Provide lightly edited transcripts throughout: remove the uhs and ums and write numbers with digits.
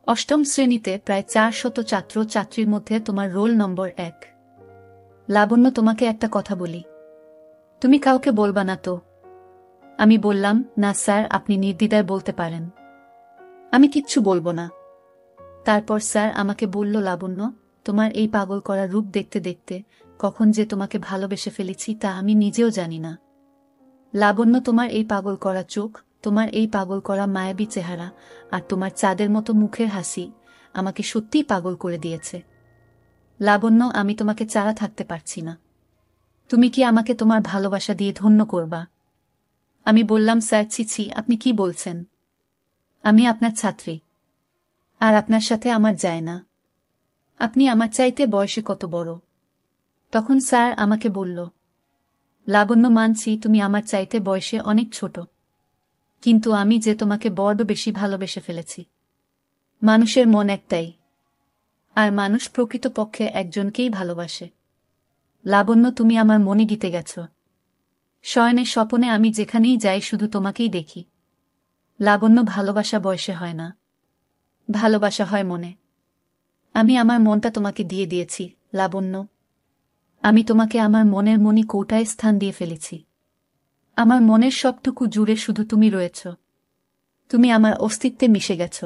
অষ্টম শ্রেণীতে প্রায় ৪০০ ছাত্র-ছাত্রীর মধ্যে তোমার রোল নম্বর ১। লাবণ্য, তোমাকে একটা কথা বলি, তুমি কাউকে বলবা না তো? আমি বললাম, না স্যার, আপনি নির্দ্বিধায় বলতে পারেন, আমি কিচ্ছু বলবো না। তারপর স্যার আমাকে বলল, লাবণ্য, তোমার এই পাগল করা রূপ দেখতে দেখতে কখন যে তোমাকে ভালোবেসে ফেলেছি তা আমি নিজেও জানি না। লাবণ্য, তোমার এই পাগল করা চোখ, তোমার এই পাগল করা মায়াবী চেহারা আর তোমার চাঁদের মতো মুখের হাসি আমাকে সত্যিই পাগল করে দিয়েছে। লাবণ্য, আমি তোমাকে ছাড়া থাকতে পারছি না। তুমি কি আমাকে তোমার ভালোবাসা দিয়ে ধন্য করবা? আমি বললাম, স্যার, ছি, আপনি কি বলছেন? আমি আপনার ছাত্রী, আর আপনার সাথে আমার যায় না। আপনি আমার চাইতে বয়সে কত বড়? তখন স্যার আমাকে বলল, লাবণ্য, মানছি তুমি আমার চাইতে বয়সে অনেক ছোট, কিন্তু আমি যে তোমাকে বড্ড বেশি ভালোবেসে ফেলেছি। মানুষের মন একটাই, আর মানুষ প্রকৃতপক্ষে একজনকেই ভালোবাসে। লাবণ্য, তুমি আমার মনে গিতে গেছ। শয়নে স্বপনে আমি যেখানেই যাই শুধু তোমাকেই দেখি। লাবণ্য, ভালোবাসা বয়সে হয় না, ভালোবাসা হয় মনে। আমি আমার মনটা তোমাকে দিয়ে দিয়েছি লাবণ্য। আমি তোমাকে আমার মনের মণি কৌটায় স্থান দিয়ে ফেলেছি। আমার মনের সবটুকু জুড়ে শুধু তুমি রয়েছ। তুমি আমার অস্তিত্বে মিশে গেছ।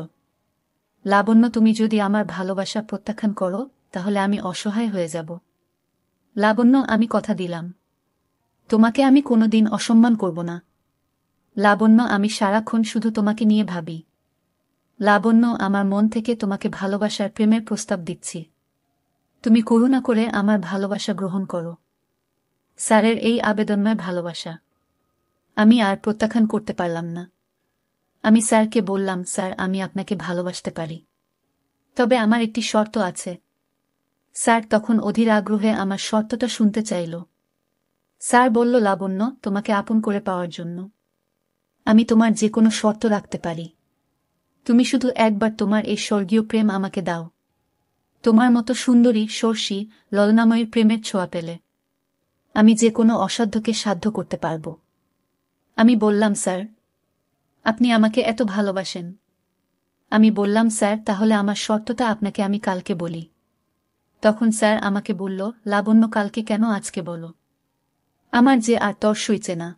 লাবণ্য, তুমি যদি আমার ভালোবাসা প্রত্যাখ্যান করো তাহলে আমি অসহায় হয়ে যাব। লাবণ্য, আমি কথা দিলাম, তোমাকে আমি কোনোদিন অসম্মান করব না। লাবণ্য, আমি সারাক্ষণ শুধু তোমাকে নিয়ে ভাবি। লাবণ্য, আমার মন থেকে তোমাকে ভালোবাসার প্রেমের প্রস্তাব দিচ্ছি। তুমি করুণা করে আমার ভালোবাসা গ্রহণ করো। স্যারের এই আবেদনময় ভালোবাসা আমি আর প্রত্যাখ্যান করতে পারলাম না। আমি স্যারকে বললাম, স্যার, আমি আপনাকে ভালোবাসতে পারি, তবে আমার একটি শর্ত আছে। স্যার তখন অধীর আগ্রহে আমার শর্তটা শুনতে চাইল। স্যার বলল, লাবণ্য, তোমাকে আপন করে পাওয়ার জন্য আমি তোমার যে কোনো শর্ত রাখতে পারি। তুমি শুধু একবার তোমার এই স্বর্গীয় প্রেম আমাকে দাও। তোমার মতো সুন্দরী, সর্ষী, ললনাময়ীর প্রেমের ছোঁয়া পেলে আমি যে কোনো অসাধ্যকে সাধ্য করতে পারব। আমি বললাম, স্যার, আপনি আমাকে এত ভালোবাসেন। আমি বললাম, স্যার, তাহলে আমার শর্তটা আপনাকে আমি কালকে বলি। তখন স্যার আমাকে বলল, লাবণ্য, কালকে কেন, আজকে বলো। আমার যে আর তর সইছে না।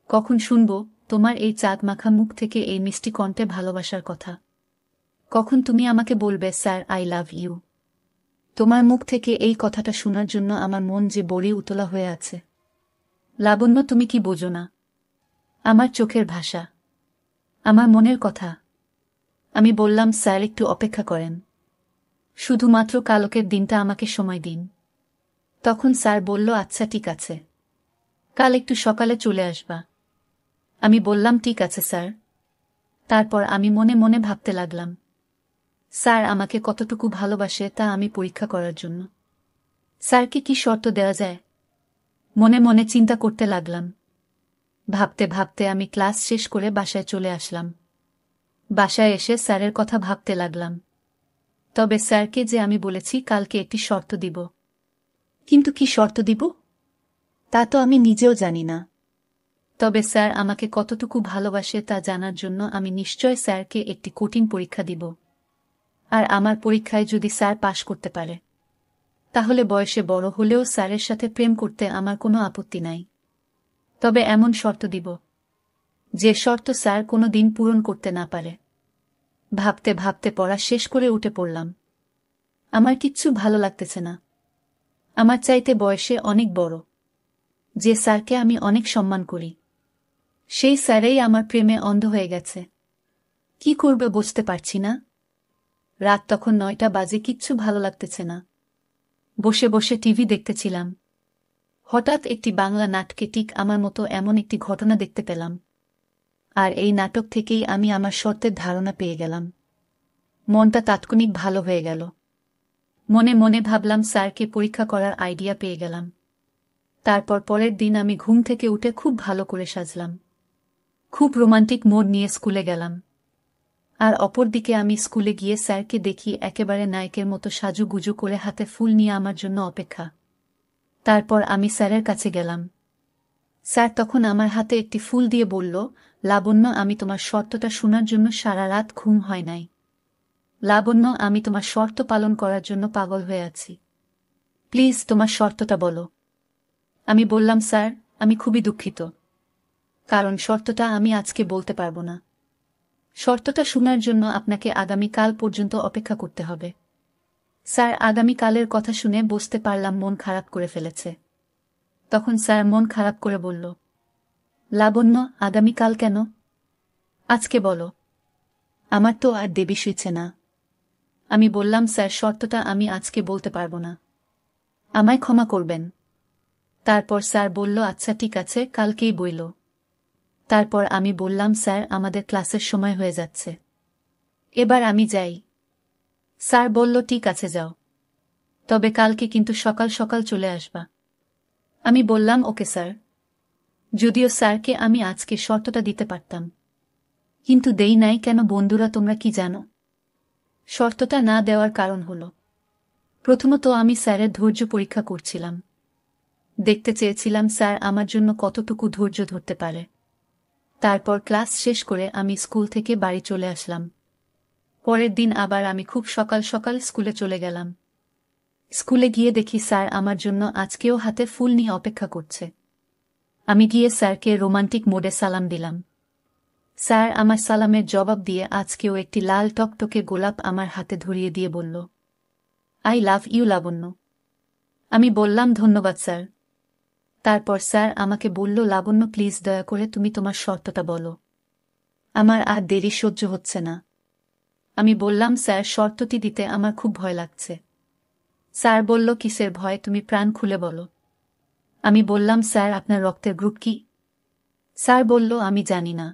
কখন শুনব তোমার এই চাঁদ মাখা মুখ থেকে এই মিষ্টি কণ্ঠে ভালোবাসার কথা? কখন তুমি আমাকে বলবে, স্যার, আই লাভ ইউ? তোমার মুখ থেকে এই কথাটা শোনার জন্য আমার মন যে বড়ি উতলা হয়ে আছে। লাবণ্য, তুমি কি বোঝো না? আমার চোখের ভাষা, আমার মনের কথা। আমি বললাম, স্যার, একটু অপেক্ষা করেন, শুধুমাত্র কালকের দিনটা আমাকে সময় দিন। তখন স্যার বলল, আচ্ছা ঠিক আছে, কাল একটু সকালে চলে আসবা। আমি বললাম, ঠিক আছে স্যার। তারপর আমি মনে মনে ভাবতে লাগলাম, স্যার আমাকে কতটুকু ভালোবাসে তা আমি পরীক্ষা করার জন্য স্যারকে কি শর্ত দেওয়া যায়। মনে মনে চিন্তা করতে লাগলাম। ভাবতে ভাবতে আমি ক্লাস শেষ করে বাসায় চলে আসলাম। বাসায় এসে স্যারের কথা ভাবতে লাগলাম। তবে স্যারকে যে আমি বলেছি কালকে একটি শর্ত দিব, কিন্তু কি শর্ত দিব তা তো আমি নিজেও জানি না। তবে স্যার আমাকে কতটুকু ভালোবাসে তা জানার জন্য আমি নিশ্চয় স্যারকে একটি কঠিন পরীক্ষা দিব। আর আমার পরীক্ষায় যদি স্যার পাশ করতে পারে তাহলে বয়সে বড় হলেও স্যারের সাথে প্রেম করতে আমার কোনো আপত্তি নাই। তবে এমন শর্ত দিব যে শর্ত স্যার কোনো দিন পূরণ করতে না পারে। ভাবতে ভাবতে পড়া শেষ করে উঠে পড়লাম। আমার কিচ্ছু ভালো লাগতেছে না। আমার চাইতে বয়সে অনেক বড় যে স্যারকে আমি অনেক সম্মান করি, সেই স্যারেই আমার প্রেমে অন্ধ হয়ে গেছে। কি করবে বুঝতে পারছি না। রাত তখন 9টা বাজে, কিচ্ছু ভালো লাগতেছে না। বসে বসে টিভি দেখতেছিলাম। হঠাৎ একটি বাংলা নাটকে ঠিক আমার মতো এমন একটি ঘটনা দেখতে পেলাম। আর এই নাটক থেকেই আমি আমার শর্তের ধারণা পেয়ে গেলাম। মনটা তাৎক্ষণিক ভালো হয়ে গেল। মনে মনে ভাবলাম, স্যারকে পরীক্ষা করার আইডিয়া পেয়ে গেলাম। তারপর পরের দিন আমি ঘুম থেকে উঠে খুব ভালো করে সাজলাম। খুব রোমান্টিক মোড নিয়ে স্কুলে গেলাম। আর অপরদিকে আমি স্কুলে গিয়ে স্যারকে দেখি একেবারে নায়কের মতো সাজুগুজু করে হাতে ফুল নিয়ে আমার জন্য অপেক্ষা। তারপর আমি স্যারের কাছে গেলাম। স্যার তখন আমার হাতে একটি ফুল দিয়ে বলল, লাবণ্য, আমি তোমার শর্তটা শোনার জন্য সারা রাত ঘুম হয় নাই। লাবণ্য, আমি তোমার শর্ত পালন করার জন্য পাগল হয়ে আছি। প্লিজ তোমার শর্তটা বলো। আমি বললাম, স্যার, আমি খুবই দুঃখিত, কারণ শর্তটা আমি আজকে বলতে পারবো না। শর্তটা শোনার জন্য আপনাকে আগামীকাল পর্যন্ত অপেক্ষা করতে হবে। স্যার, আগামীকালের কথা শুনে বুঝতে পারলাম মন খারাপ করে ফেলেছে। তখন স্যার মন খারাপ করে বলল, লাবণ্য, আগামীকাল কেন? আজকে বলো। আমার তো আর দেবী শুইছে না। আমি বললাম, স্যার, শর্তটা আমি আজকে বলতে পারবো না, আমায় ক্ষমা করবেন। তারপর স্যার বলল, আচ্ছা ঠিক আছে, কালকেই বইল। তারপর আমি বললাম, স্যার, আমাদের ক্লাসের সময় হয়ে যাচ্ছে, এবার আমি যাই। স্যার বলল, ঠিক আছে যাও, তবে কালকে কিন্তু সকাল সকাল চলে আসবা। আমি বললাম, ওকে স্যার। যদিও স্যারকে আমি আজকে শর্তটা দিতে পারতাম, কিন্তু দেই নাই কেন বন্ধুরা, তোমরা কি জানো? শর্তটা না দেওয়ার কারণ হল, প্রথমত আমি স্যারের ধৈর্য পরীক্ষা করছিলাম, দেখতে চেয়েছিলাম স্যার আমার জন্য কতটুকু ধৈর্য ধরতে পারে। তারপর ক্লাস শেষ করে আমি স্কুল থেকে বাড়ি চলে আসলাম। পরের দিন আবার আমি খুব সকাল সকাল স্কুলে চলে গেলাম। স্কুলে গিয়ে দেখি স্যার আমার জন্য আজকেও হাতে ফুল নিয়ে অপেক্ষা করছে। আমি গিয়ে স্যারকে রোমান্টিক মোডে সালাম দিলাম। স্যার আমার সালামের জবাব দিয়ে আজকেও একটি লাল টকটকে গোলাপ আমার হাতে ধরিয়ে দিয়ে বলল, আই লাভ ইউ লাবণ্য। আমি বললাম, ধন্যবাদ স্যার। তারপর স্যার আমাকে বলল, লাবণ্য, প্লিজ দয়া করে তুমি তোমার শর্তটা বলো, আমার আর দেরি সহ্য হচ্ছে না। আমি বললাম, স্যার, শর্তটি দিতে আমার খুব ভয় লাগছে। স্যার বলল, কিসের ভয়, তুমি প্রাণ খুলে বলো। আমি বললাম, স্যার, আপনার রক্তের গ্রুপ কি? স্যার বলল, আমি জানি না,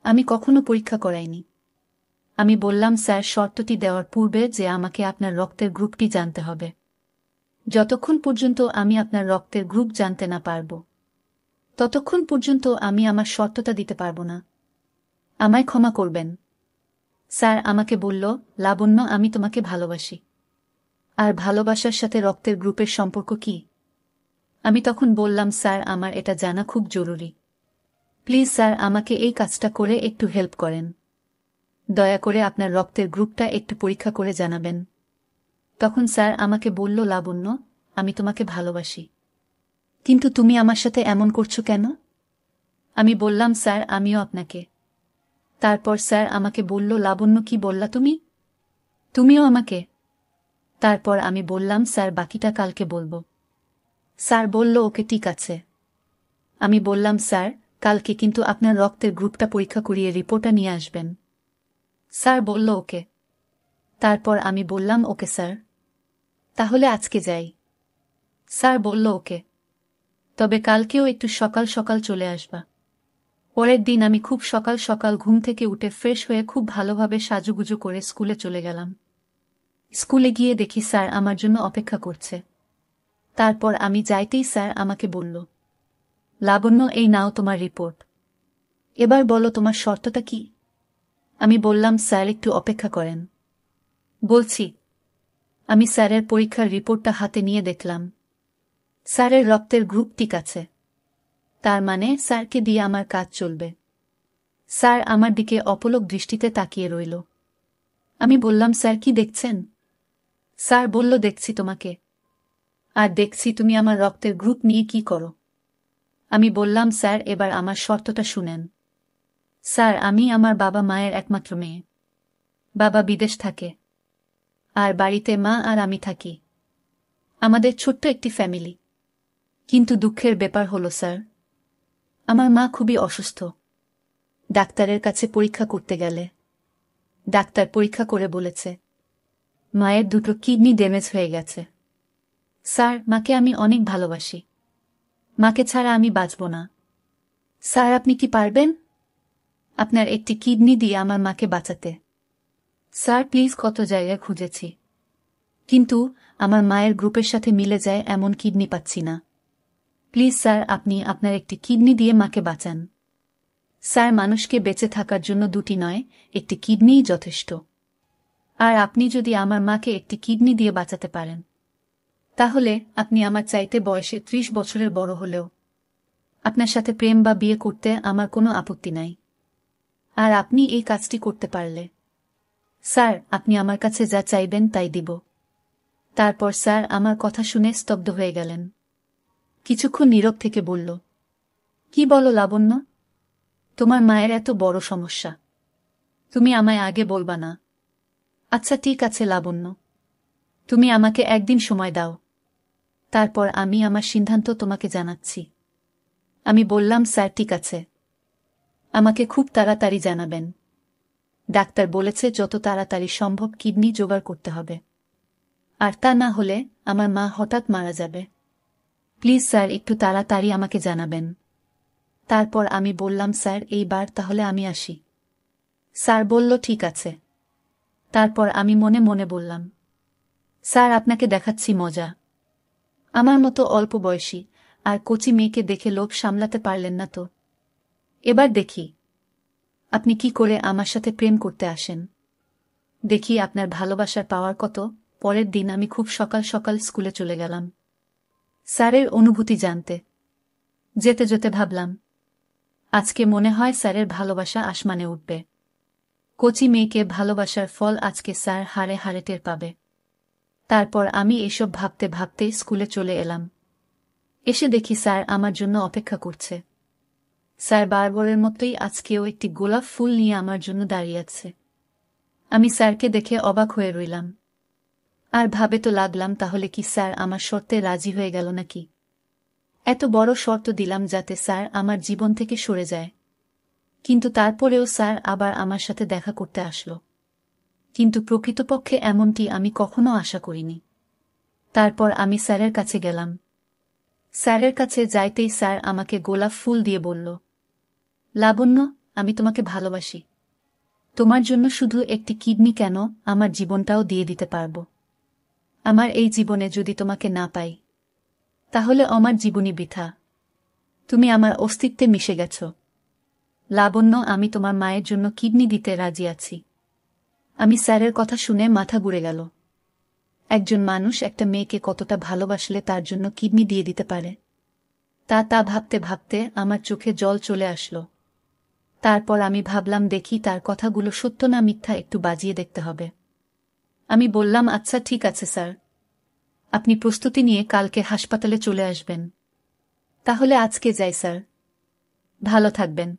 আমি কখনো পরীক্ষা করাইনি। আমি বললাম, স্যার, শর্তটি দেওয়ার পূর্বে যে আমাকে আপনার রক্তের গ্রুপটি জানতে হবে। যতক্ষণ পর্যন্ত আমি আপনার রক্তের গ্রুপ জানতে না পারব, ততক্ষণ পর্যন্ত আমি আমার শর্তটা দিতে পারব না। আমায় ক্ষমা করবেন। স্যার আমাকে বলল, লাবণ্য, আমি তোমাকে ভালোবাসি। আর ভালোবাসার সাথে রক্তের গ্রুপের সম্পর্ক কি? আমি তখন বললাম, স্যার, আমার এটা জানা খুব জরুরি। প্লিজ স্যার, আমাকে এই কাজটা করে একটু হেল্প করেন। দয়া করে আপনার রক্তের গ্রুপটা একটু পরীক্ষা করে জানাবেন। তখন স্যার আমাকে বলল, লাবণ্য, আমি তোমাকে ভালোবাসি, কিন্তু তুমি আমার সাথে এমন করছো কেন? আমি বললাম, স্যার, আমিও আপনাকে। তারপর স্যার আমাকে বলল, লাবণ্য, কি বললা তুমি? তুমিও আমাকে? তারপর আমি বললাম, স্যার, বাকিটা কালকে বলবো। স্যার বলল, ওকে ঠিক আছে। আমি বললাম, স্যার, কালকে কিন্তু আপনার রক্তের গ্রুপটা পরীক্ষা করিয়ে রিপোর্টটা নিয়ে আসবেন। স্যার বলল, ওকে। তারপর আমি বললাম, ওকে স্যার, তাহলে আজকে যাই। স্যার বলল, ওকে, তবে কালকেও একটু সকাল সকাল চলে আসবা। পরের দিন আমি খুব সকাল সকাল ঘুম থেকে উঠে ফ্রেশ হয়ে খুব ভালোভাবে সাজুগুজু করে স্কুলে চলে গেলাম। স্কুলে গিয়ে দেখি স্যার আমার জন্য অপেক্ষা করছে। তারপর আমি যাইতেই স্যার আমাকে বলল, লাবণ্য, এই নাও তোমার রিপোর্ট, এবার বলো তোমার শর্তটা কি? আমি বললাম, স্যার, একটু অপেক্ষা করেন, বলছি। আমি স্যারের পরীক্ষার রিপোর্টটা হাতে নিয়ে দেখলাম, স্যারের রক্তের গ্রুপ ঠিক আছে। তার মানে স্যারকে দিয়ে আমার কাজ চলবে। স্যার আমার দিকে অপলক দৃষ্টিতে তাকিয়ে রইল। আমি বললাম, স্যার, কি দেখছেন? স্যার বলল, দেখছি তোমাকে, আর দেখছি তুমি আমার রক্তের গ্রুপ নিয়ে কি করো। আমি বললাম, স্যার, এবার আমার শর্তটা শুনেন। স্যার, আমি আমার বাবা মায়ের একমাত্র মেয়ে। বাবা বিদেশ থাকে, আর বাড়িতে মা আর আমি থাকি। আমাদের ছোট্ট একটি ফ্যামিলি। কিন্তু দুঃখের ব্যাপার হলো, স্যার, আমার মা খুবই অসুস্থ। ডাক্তারের কাছে পরীক্ষা করতে গেলে ডাক্তার পরীক্ষা করে বলেছে মায়ের দুটো কিডনি ড্যামেজ হয়ে গেছে। স্যার, মাকে আমি অনেক ভালোবাসি, মাকে ছাড়া আমি বাঁচব না। স্যার, আপনি কি পারবেন আপনার একটি কিডনি দিয়ে আমার মাকে বাঁচাতে? স্যার, প্লিজ, কত জায়গায় খুঁজেছি, কিন্তু আমার মায়ের গ্রুপের সাথে মিলে যায় এমন কিডনি পাচ্ছি না। প্লিজ স্যার, আপনি আপনার একটি কিডনি দিয়ে মাকে বাঁচান। স্যার, মানুষকে বেঁচে থাকার জন্য দুটি নয়, একটি কিডনিই যথেষ্ট। আর আপনি যদি আমার মাকে একটি কিডনি দিয়ে বাঁচাতে পারেন, তাহলে আপনি আমার চাইতে বয়সে 30 বছরের বড় হলেও আপনার সাথে প্রেম বা বিয়ে করতে আমার কোনো আপত্তি নাই। আর আপনি এই কাজটি করতে পারলে স্যার, আপনি আমার কাছে যা চাইবেন তাই দিব। তারপর স্যার আমার কথা শুনে স্তব্ধ হয়ে গেলেন। কিছুক্ষণ নীরব থেকে বলল, কি বলো লাবণ্য? তোমার মায়ের এত বড় সমস্যা, তুমি আমায় আগে বলবা না? আচ্ছা ঠিক আছে লাবণ্য, তুমি আমাকে একদিন সময় দাও, তারপর আমি আমার সিদ্ধান্ত তোমাকে জানাচ্ছি। আমি বললাম, স্যার ঠিক আছে, আমাকে খুব তাড়াতাড়ি জানাবেন। ডাক্তার বলেছে যত তাড়াতাড়ি সম্ভব কিডনি জোগাড় করতে হবে, আর তা না হলে আমার মা হঠাৎ মারা যাবে। প্লিজ স্যার একটু তাড়াতাড়ি আমাকে জানাবেন। তারপর আমি বললাম, স্যার এইবার তাহলে আমি আসি। স্যার বলল, ঠিক আছে। তারপর আমি মনে মনে বললাম, স্যার আপনাকে দেখাচ্ছি মজা। আমার মতো অল্প বয়সী আর কচি মেয়েকে দেখে লোভ সামলাতে পারলেন না তো? এবার দেখি আপনি কি করে আমার সাথে প্রেম করতে আসেন। দেখি আপনার ভালোবাসার পাওয়ার কত। পরের দিন আমি খুব সকাল সকাল স্কুলে চলে গেলাম স্যারের অনুভূতি জানতে। যেতে যেতে ভাবলাম, আজকে মনে হয় স্যারের ভালোবাসা আসমানে উঠবে। কচি মেয়েকে ভালোবাসার ফল আজকে স্যার হাড়ে হাড়ে টের পাবে। তারপর আমি এসব ভাবতে ভাবতে স্কুলে চলে এলাম। এসে দেখি স্যার আমার জন্য অপেক্ষা করছে। স্যার বারবারের মতোই আজকেও একটি গোলাপ ফুল নিয়ে আমার জন্য দাঁড়িয়ে আছে। আমি স্যারকে দেখে অবাক হয়ে রইলাম, আর ভাবে তো লাগলাম তাহলে কি স্যার আমার শর্তে রাজি হয়ে গেল নাকি? এত বড় শর্ত দিলাম যাতে স্যার আমার জীবন থেকে সরে যায়, কিন্তু তারপরেও স্যার আবার আমার সাথে দেখা করতে আসলো। কিন্তু প্রকৃতপক্ষে এমনটি আমি কখনো আশা করিনি। তারপর আমি স্যারের কাছে গেলাম। স্যারের কাছে যাইতেই স্যার আমাকে গোলাপ ফুল দিয়ে বলল, লাবণ্য, আমি তোমাকে ভালোবাসি। তোমার জন্য শুধু একটি কিডনি কেন, আমার জীবনটাও দিয়ে দিতে পারব। আমার এই জীবনে যদি তোমাকে না পাই, তাহলে আমার জীবনই বৃথা। তুমি আমার অস্তিত্বে মিশে গেছ। লাবণ্য, আমি তোমার মায়ের জন্য কিডনি দিতে রাজি আছি। আমি স্যারের কথা শুনে মাথা ঘুরে গেল। একজন মানুষ একটা মেয়েকে কতটা ভালোবাসলে তার জন্য কিডনি দিয়ে দিতে পারে, তা ভাবতে ভাবতে আমার চোখে জল চলে আসলো। তারপর আমি ভাবলাম, দেখি তার কথাগুলো সত্য না মিথ্যা, একটু বাজিয়ে দেখতে হবে। আমি বললাম, আচ্ছা ঠিক আছে স্যার, আপনি প্রস্তুতি নিয়ে কালকে হাসপাতালে চলে আসবেন। তাহলে আজকে যাই স্যার, ভালো থাকবেন।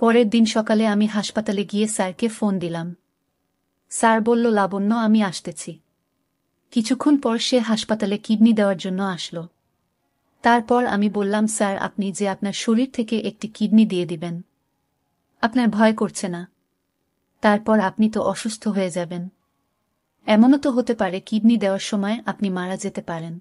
পরের দিন সকালে আমি হাসপাতালে গিয়ে স্যারকে ফোন দিলাম। স্যার বলল, লাবণ্য, আমি আসতেছি। কিছুক্ষণ পর সে হাসপাতালে কিডনি দেওয়ার জন্য আসলো। তারপর আমি বললাম, স্যার আপনি যে আপনার শরীর থেকে একটি কিডনি দিয়ে দিবেন, আপনার ভয় করছে না? তারপর আপনি তো অসুস্থ হয়ে যাবেন, এমনও তো হতে পারে কিডনি দেওয়ার সময় আপনি মারা যেতে পারেন।